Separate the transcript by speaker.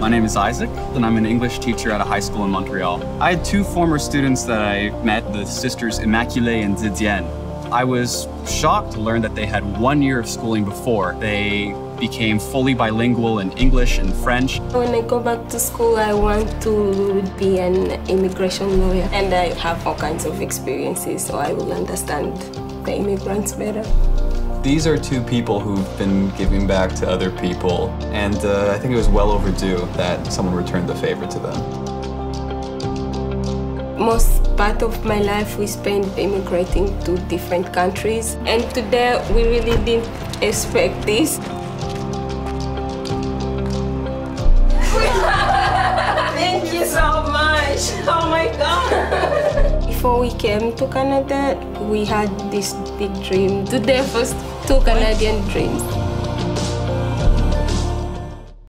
Speaker 1: My name is Isaac, and I'm an English teacher at a high school in Montreal. I had two former students that I met, the sisters Immaculée and Didienne. I was shocked to learn that they had 1 year of schooling before. They became fully bilingual in English and French.
Speaker 2: When I go back to school, I want to be an immigration lawyer, and I have all kinds of experiences, so I will understand the immigrants better.
Speaker 3: These are two people who've been giving back to other people, and I think it was well overdue that someone returned the favor to them.
Speaker 2: Most part of my life we spent immigrating to different countries, and today we really didn't expect this. Thank you so much! Oh my God! Before we came to Canada, we had this big dream to the first 2 Canadian dreams.